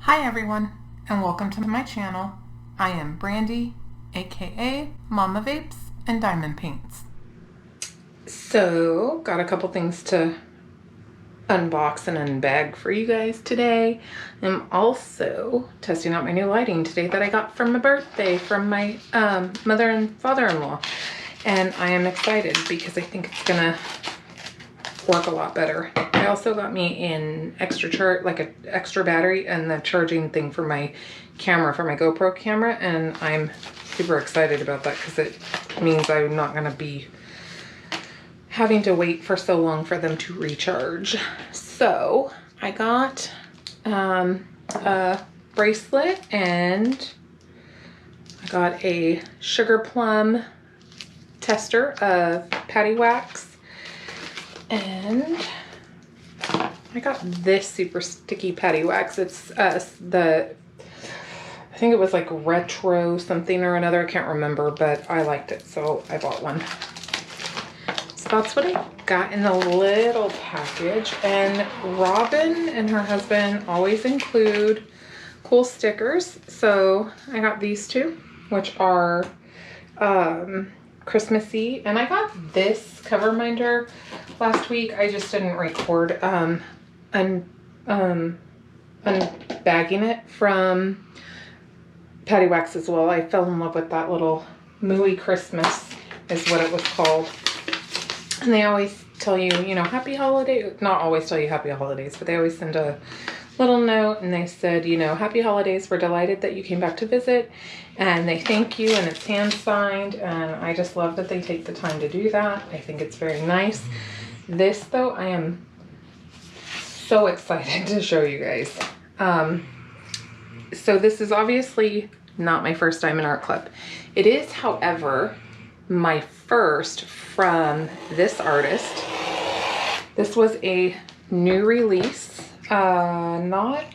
Hi everyone, and welcome to my channel. I am Brandy, aka Mama Vapes and Diamond Paints. So, got a couple things to unbox and unbag for you guys today. I'm also testing out my new lighting today that I got for my birthday from my mother and father-in-law. And I am excited because I think it's gonna work a lot better. I also got me an extra extra battery and the charging thing for my camera, for my GoPro camera, and I'm super excited about that because it means I'm not gonna be having to wait for so long for them to recharge. So I got a bracelet and I got a sugar plum tester of PaddyWaxx. And I got this super sticky PaddyWaxx. It's I think it was like retro something or another. I can't remember, but I liked it, so I bought one. So that's what I got in the little package. And Robin and her husband always include cool stickers. So I got these two, which are Christmassy, and I got this cover minder last week. I just didn't record unbagging it from PaddyWaxx as well. I fell in love with that little Mooey Christmas is what it was called. And they always tell you, you know, happy holiday, not always tell you happy holidays, but they always send a little note and they said, you know, happy holidays, we're delighted that you came back to visit, and they thank you, and it's hand signed, and I just love that they take the time to do that. I think it's very nice. This though, I am so excited to show you guys. So this is obviously not my first Diamond Art Club. It is, however, my first from this artist. This was a new release. Not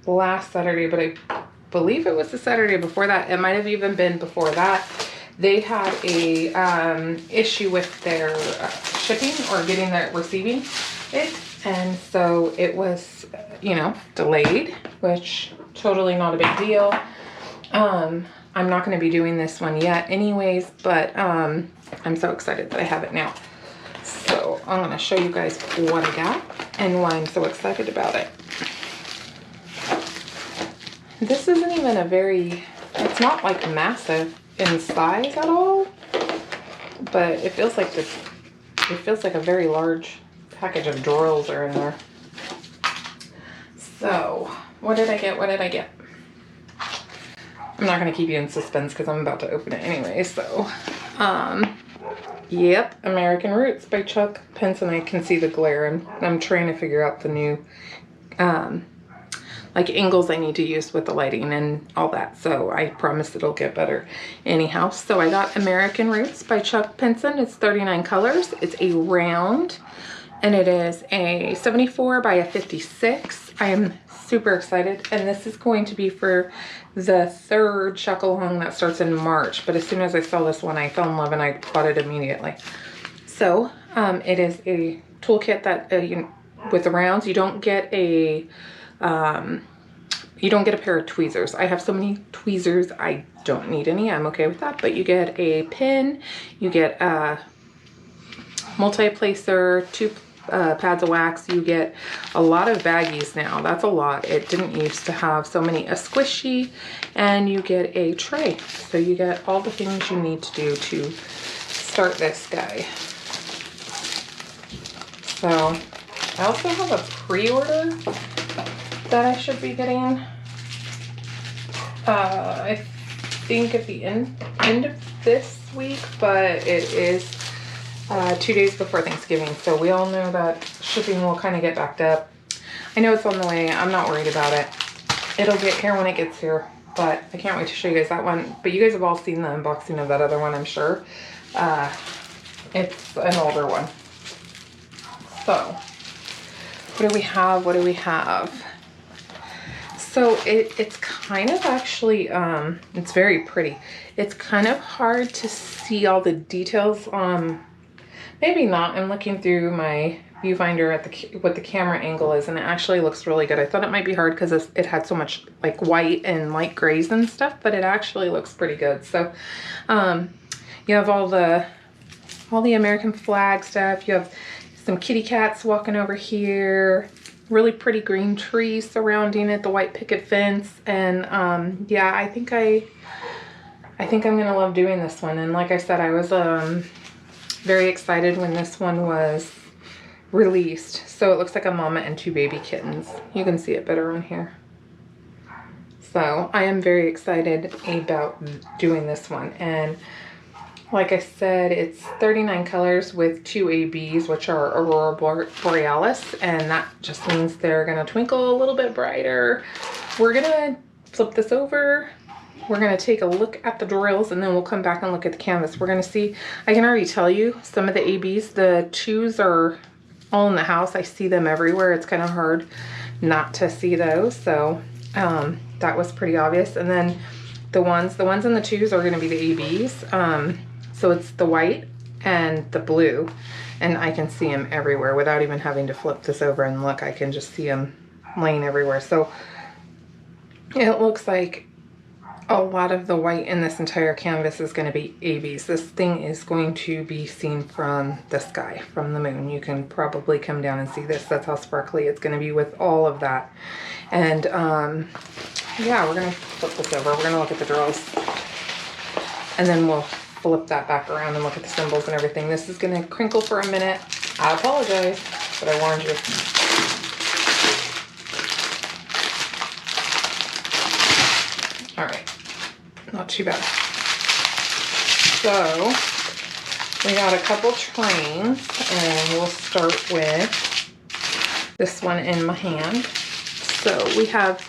last Saturday, but I believe it was the Saturday before that. It might have even been before that. They had a issue with their shipping or receiving it, and so it was, you know, delayed, which totally not a big deal. I'm not going to be doing this one yet anyways, but I'm so excited that I have it now. So I'm going to show you guys what I got and why I'm so excited about it. This isn't even it's not like massive in size at all, but it feels like a very large package of drills are in there. So what did I get? I'm not going to keep you in suspense because I'm about to open it anyway. So yep, American Roots by Chuck Pinson. I can see the glare, and I'm trying to figure out the new like angles I need to use with the lighting and all that. So I promise it'll get better anyhow. So I got American Roots by Chuck Pinson. It's 39 colors. It's a round, and it is a 74 by a 56. I am super excited, and this is going to be for the third Chuck-along that starts in March. But as soon as I saw this one, I fell in love and I bought it immediately. So it is a toolkit that with the rounds, you don't get a pair of tweezers. I have so many tweezers, I don't need any. I'm okay with that. But you get a pin, you get a multi-placer, 2 pads of wax, you get a lot of baggies now. That's a lot. It didn't used to have so many. A squishy, and you get a tray. So you get all the things you need to do to start this guy. So I also have a pre-order that I should be getting. I think at the end of this week, but it is 2 days before Thanksgiving, so we all know that shipping will kind of get backed up. I know it's on the way. I'm not worried about it. It'll get here when it gets here, but I can't wait to show you guys that one. But you guys have all seen the unboxing of that other one, I'm sure. It's an older one. So what do we have? So it's kind of actually, it's very pretty. It's kind of hard to see all the details. Maybe not. I'm looking through my viewfinder at what the camera angle is, and it actually looks really good. I thought it might be hard because it had so much like white and light grays and stuff, but it actually looks pretty good. So you have all the American flag stuff. You have some kitty cats walking over here, really pretty green trees surrounding it, the white picket fence, and yeah, I think I'm gonna love doing this one. And like I said, I was very excited when this one was released. So it looks like a mama and 2 baby kittens. You can see it better on here. So I am very excited about doing this one. And like I said, it's 39 colors with 2 ABs, which are Aurora Borealis, and that just means they're gonna twinkle a little bit brighter. We're gonna flip this over. We're gonna take a look at the drills, and then we'll come back and look at the canvas. We're gonna see, I can already tell you some of the ABs, the 2s are all in the house. I see them everywhere. It's kind of hard not to see those. So that was pretty obvious. And then the ones and the 2s are gonna be the ABs. So it's the white and the blue, and I can see them everywhere without even having to flip this over and look. I can just see them laying everywhere. So it looks like a lot of the white in this entire canvas is going to be ABs. This thing is going to be seen from the sky, from the moon. You can probably come down and see this. That's how sparkly it's going to be with all of that. And yeah, we're going to flip this over. We're going to look at the drills, and then we'll flip that back around and look at the symbols and everything. This is going to crinkle for a minute. I apologize, but I warned you. All right, not too bad. So we got a couple trains, and we'll start with this one in my hand. So we have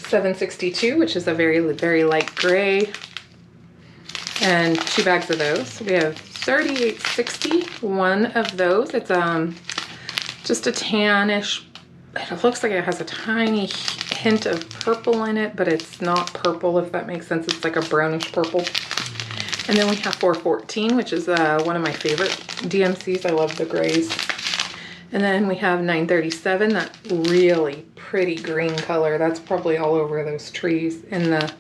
762, which is a very, very light gray, and 2 bags of those. We have 3860, one of those. It's just a tannish. It looks like it has a tiny hint of purple in it, but it's not purple, if that makes sense. It's like a brownish purple. And then we have 414, which is one of my favorite DMCs. I love the grays. And then we have 937, that really pretty green color. That's probably all over those trees in the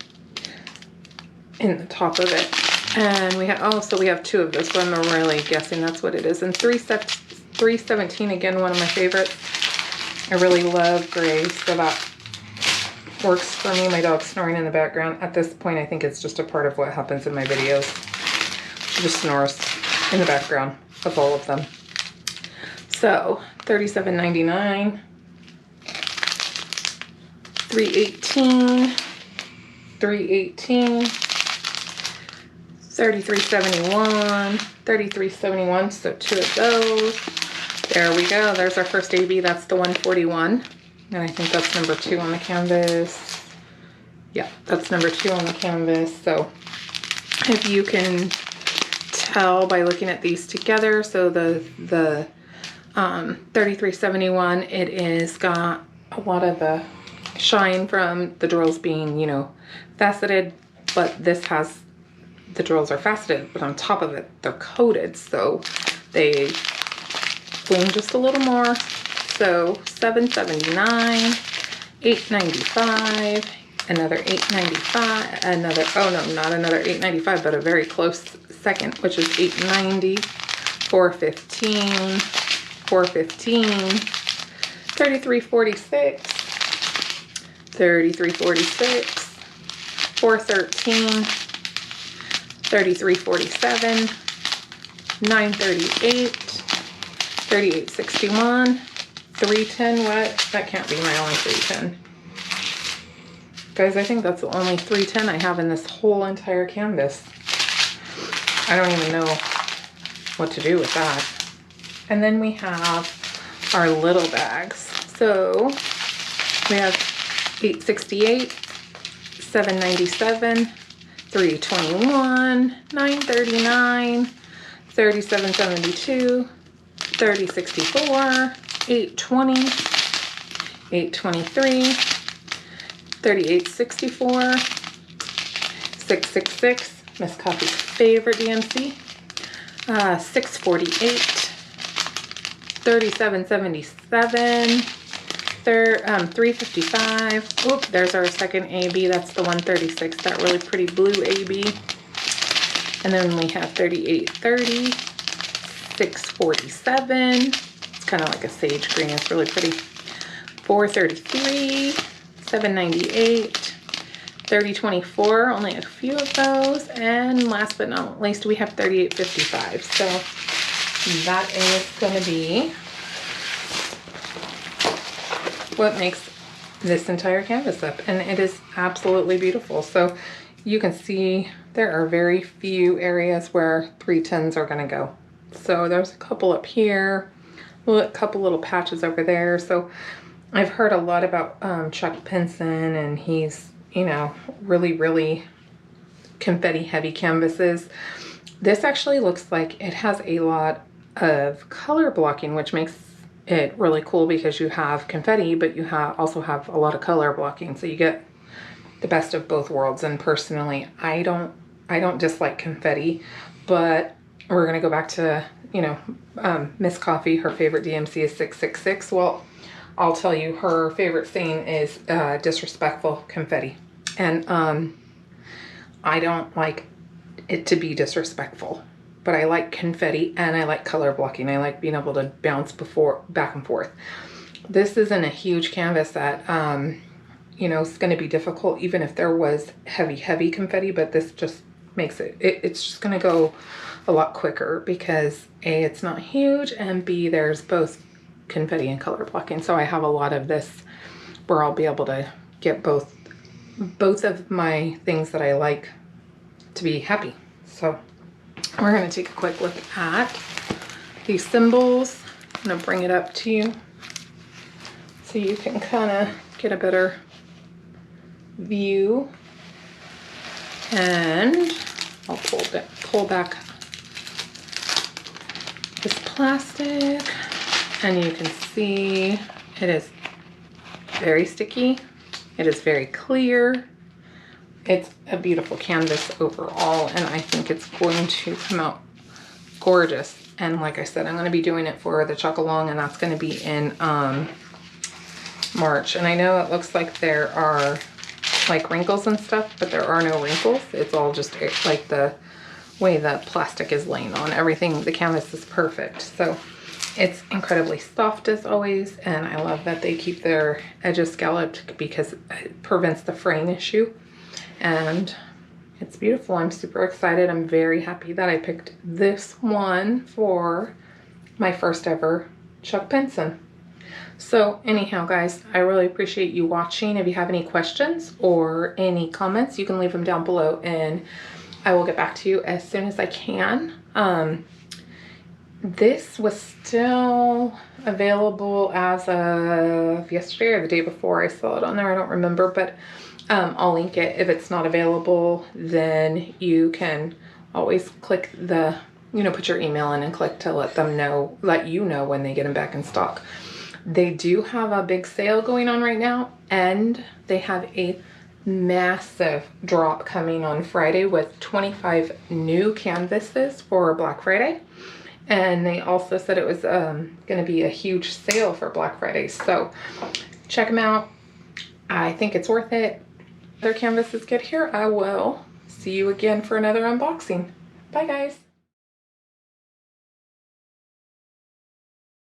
top of it. And we have, oh, so we have 2 of this, but I'm really guessing that's what it is. And 317, again, one of my favorites. I really love grays, so that works for me. My dog's snoring in the background. At this point, I think it's just a part of what happens in my videos. She just snores in the background of all of them. So, 37.99, 318, 318, 3371, 3371, so 2 of those. There we go. There's our first AB. That's the 141. And I think that's number 2 on the canvas. Yeah, that's number 2 on the canvas. So if you can tell by looking at these together, so the 3371, it is got a lot of the shine from the drills being, you know, faceted, but this has, the drills are faceted, but on top of it, they're coated, so they bloom just a little more. So 779, 895, another 895, another, oh no, not another 895, but a very close second, which is 890, 415, 415, 3346, 3346, 413, 3347, 938, 3861, 310, what? That can't be my only 310. Guys, I think that's the only 310 I have in this whole entire canvas. I don't even know what to do with that. And then we have our little bags. So we have 868, 797, 321, 939, 3772, 3064, 820, 823, 3864, 666, Miss Coffee's favorite DMC, 648, 37.77. 355. Oop, there's our second AB. That's the 136, that really pretty blue AB. And then we have 38.30, 647. It's kind of like a sage green. It's really pretty. 433, 798, 3024. Only a few of those. And last but not least, we have 3855. So that is going to be what makes this entire canvas up, and it is absolutely beautiful. So you can see there are very few areas where 310s are going to go. So there's a couple up here, a couple little patches over there. So I've heard a lot about Chuck Pinson, and he's, you know, really confetti heavy canvases. This actually looks like it has a lot of color blocking, which makes it really cool because you have confetti, but you also have a lot of color blocking, so you get the best of both worlds. And personally, I don't dislike confetti, but we're gonna go back to, you know, Miss Coffee. Her favorite DMC is 666. Well, I'll tell you, her favorite saying is disrespectful confetti, and I don't like it to be disrespectful. But I like confetti and I like color blocking. I like being able to bounce back and forth. This isn't a huge canvas that, you know, it's going to be difficult even if there was heavy confetti, but this just makes it's just going to go a lot quicker because A, it's not huge, and B, there's both confetti and color blocking. So I have a lot of this where I'll be able to get both of my things that I like to be happy. So we're going to take a quick look at these symbols. I'm going to bring it up to you so you can kind of get a better view. And I'll pull back this plastic, and you can see it is very sticky. It is very clear. It's a beautiful canvas overall, and I think it's going to come out gorgeous. And like I said, I'm going to be doing it for the Chuck-along, and that's going to be in March. And I know it looks like there are like wrinkles and stuff, but there are no wrinkles. It's all just like the way the plastic is laying on everything. The canvas is perfect. So it's incredibly soft as always, and I love that they keep their edges scalloped because it prevents the fraying issue. And it's beautiful. I'm super excited. I'm very happy that I picked this one for my first ever Chuck Pinson. So anyhow, guys, I really appreciate you watching. If you have any questions or any comments, you can leave them down below and I will get back to you as soon as I can. This was still available as of yesterday or the day before. I saw it on there. I don't remember, but I'll link it. If it's not available, then you can always click the, you know, put your email in and click to let you know when they get them back in stock. They do have a big sale going on right now, and they have a massive drop coming on Friday with 25 new canvases for Black Friday. And they also said it was going to be a huge sale for Black Friday. So check them out. I think it's worth it. Their canvases get here, I will see you again for another unboxing. Bye guys.